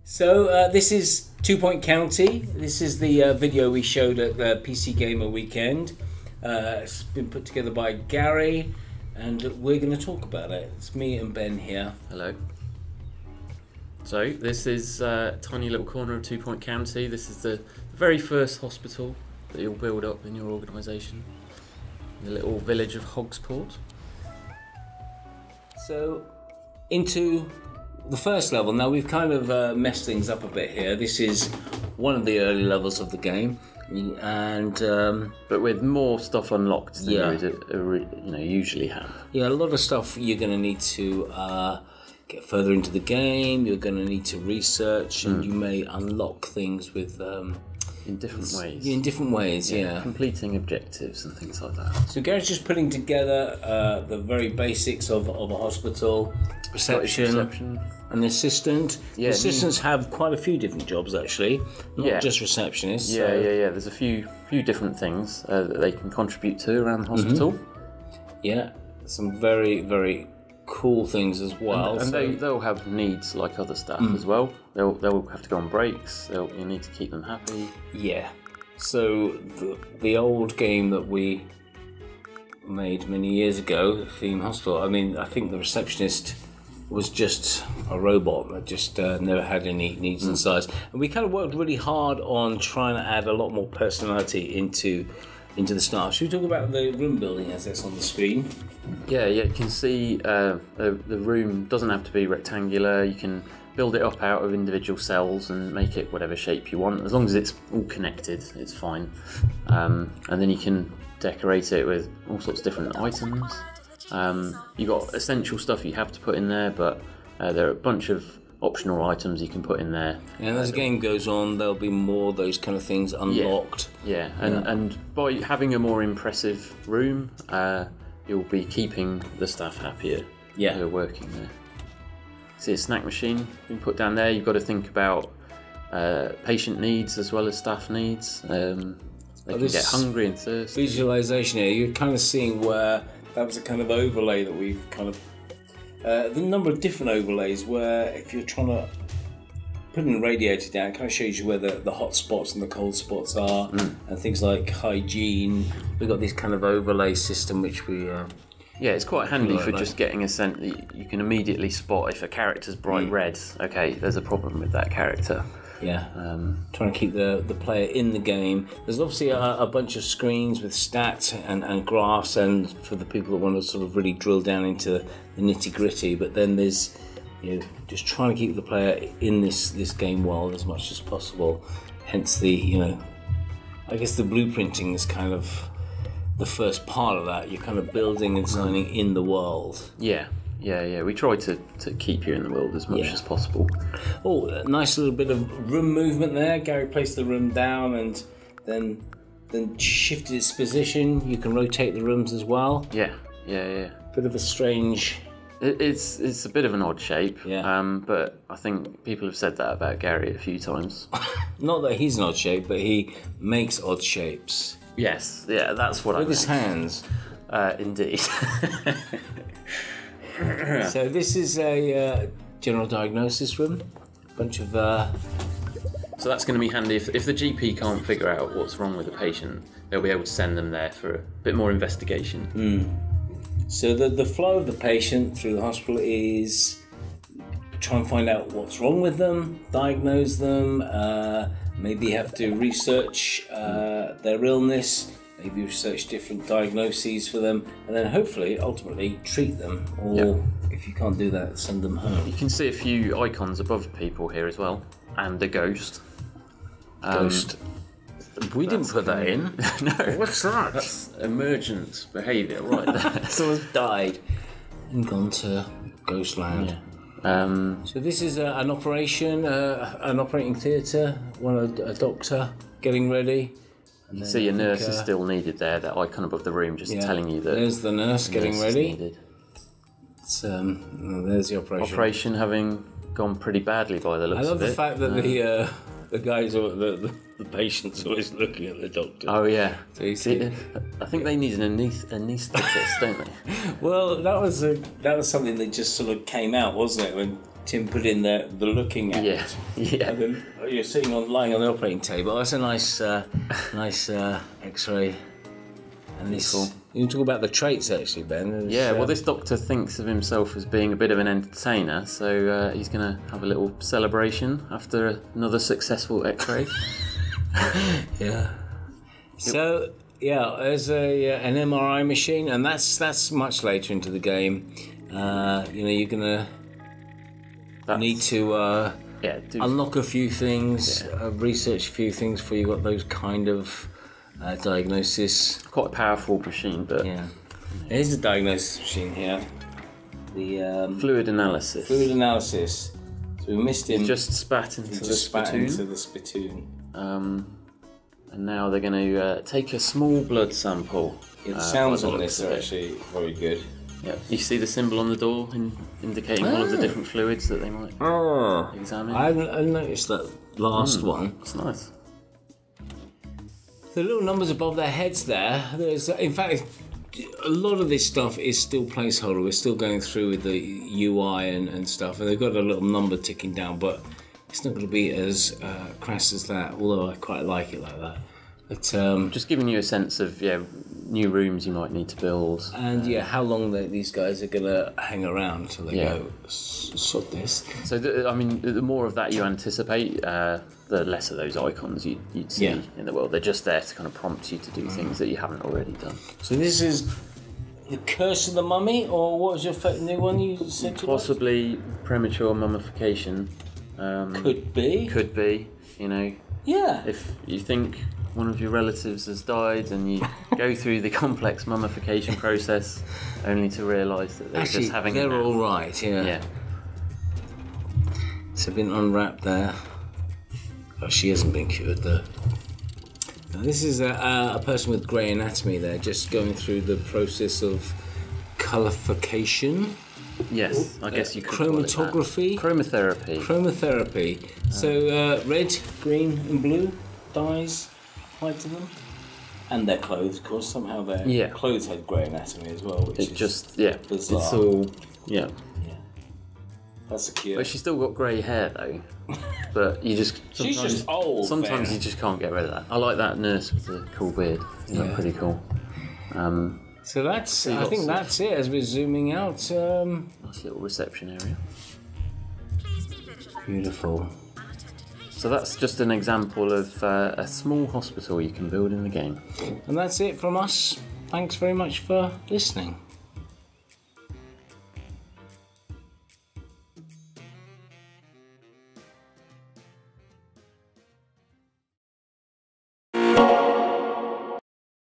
So this is 2 Point County. This is the video we showed at the PC Gamer Weekend. It's been put together by Gary, and we're going to talk about it. It's me and Ben here. Hello. So this is a tiny little corner of 2 Point County. This is the very first hospital that you'll build up in your organisation. The little village of Hogsport. So into the first level. Now we've kind of messed things up a bit here. This is one of the early levels of the game, and but with more stuff unlocked than you would usually have. Yeah, a lot of stuff you're going to need to get further into the game. You're going to need to research, and you may unlock things with in different ways. In different ways, yeah. Completing objectives and things like that. So Gary's just putting together the very basics of a hospital, reception. An assistant. Yeah, the assistants have quite a few different jobs actually, not just receptionists. Yeah, so. Yeah. There's a few different things that they can contribute to around the hospital. Yeah, some very, very cool things as well. And they'll have needs like other staff as well. They'll have to go on breaks. You need to keep them happy. Yeah. So the old game that we made many years ago, Theme Hospital. I mean, I think the receptionist was just a robot that just never had any needs and size. And we kind of worked really hard on trying to add a lot more personality into the staff. Should we talk about the room building as it's on the screen? Yeah, you can see the room doesn't have to be rectangular. You can build it up out of individual cells and make it whatever shape you want. As long as it's all connected, it's fine. And then you can decorate it with all sorts of different items. You've got essential stuff you have to put in there, but there are a bunch of optional items you can put in there. And as the game goes on, there'll be more of those kind of things unlocked. Yeah. And by having a more impressive room, you'll be keeping the staff happier who are working there. See a snack machine being put down there. You've got to think about patient needs as well as staff needs. They can get hungry and thirsty. Visualization here, you're kind of seeing where that was a kind of overlay that we've kind of the number of different overlays where if you're trying to put in a radiator down, it kind of shows you where the hot spots and the cold spots are, and things like hygiene. We've got this kind of overlay system which we yeah, it's quite handy for just getting a sense that you can immediately spot if a character's bright red. Okay, there's a problem with that character. Yeah, trying to keep the player in the game. There's obviously a bunch of screens with stats and graphs, and for the people that want to sort of really drill down into the nitty gritty. But then there's just trying to keep the player in this game world as much as possible. Hence the I guess the blueprinting is kind of the first part of that. You're kind of building and designing in the world. Yeah. We try to keep you in the world as much as possible. Oh, a nice little bit of room movement there. Gary placed the room down and then shifted its position. You can rotate the rooms as well. Yeah. Bit of a strange... It's a bit of an odd shape, yeah. But I think people have said that about Gary a few times. Not that he's an odd shape, but he makes odd shapes. Yes, yeah, that's what I meant. With his hands. Indeed. So this is a general diagnosis room. A bunch of... So that's going to be handy if the GP can't figure out what's wrong with the patient. They'll be able to send them there for a bit more investigation. So the flow of the patient through the hospital is try and find out what's wrong with them, diagnose them, maybe have to research their illness, maybe research different diagnoses for them, and then hopefully, ultimately, treat them. Or if you can't do that, send them home. You can see a few icons above people here as well, and a ghost. Ghost. We didn't put that in. No. What's that? That's emergent behaviour right there. Someone's died and gone to Ghostland. Yeah. So this is an operation, an operating theatre, a doctor getting ready. And you see a nurse is still needed there, that icon above the room just telling you that there's the nurse getting ready. It's, there's the operation. Operation having gone pretty badly by the looks of it. I love the fact that The guys, the patient's always looking at the doctor. Oh yeah. So you see, I think they need an anaesthetist, don't they? well, that was something that just sort of came out, wasn't it, when Tim put in the looking at. Yeah. Yeah. And then you're sitting lying on the operating table. That's a nice X-ray. And this, cool. You can talk about the traits actually, Ben. Yeah, well, this doctor thinks of himself as being a bit of an entertainer, so he's going to have a little celebration after another successful X-ray. Yeah. So yeah, there's an MRI machine, and that's much later into the game. You're going to need to unlock a few things, research a few things before you got those kind of diagnosis. Quite a powerful machine, but yeah. Here's the diagnosis machine here. The fluid analysis. Fluid analysis. So we missed him. He just spat into the spittoon. And now they're going to take a small blood sample. The sounds on this are actually very good. Yeah. You see the symbol on the door indicating all of the different fluids that they might examine. I noticed that last one. It's nice. The little numbers above their heads there. There's, in fact, a lot of this stuff is still placeholder. We're still going through with the UI and stuff, and they've got a little number ticking down, but it's not going to be as crass as that, although I quite like it like that. But just giving you a sense of new rooms you might need to build, and how long these guys are going to hang around until they go sort this. So the more of that you anticipate, the less of those icons you'd see in the world. They're just there to kind of prompt you to do things that you haven't already done. So this is the Curse of the Mummy, or what was your new one you said? Possibly premature mummification. Could be. Yeah. If you think one of your relatives has died and you go through the complex mummification process only to realise that they're just having they're all right, yeah. So been unwrapped there. Oh, she hasn't been cured though. Now, this is a person with grey anatomy there, just going through the process of colourification. Yes, I guess you could chromatography. Call it that. Chromotherapy. So red, green and blue dyes applied to them. And their clothes, of course. Somehow their clothes had grey anatomy as well, which is bizarre. It's all, That's a cute. But she's still got grey hair though. But you just... She's just old. Sometimes you just can't get rid of that. I like that nurse with the cool beard. That's pretty cool. So that's, I think that's it as we're zooming out. Nice little reception area. Beautiful. So that's just an example of a small hospital you can build in the game. And that's it from us. Thanks very much for listening.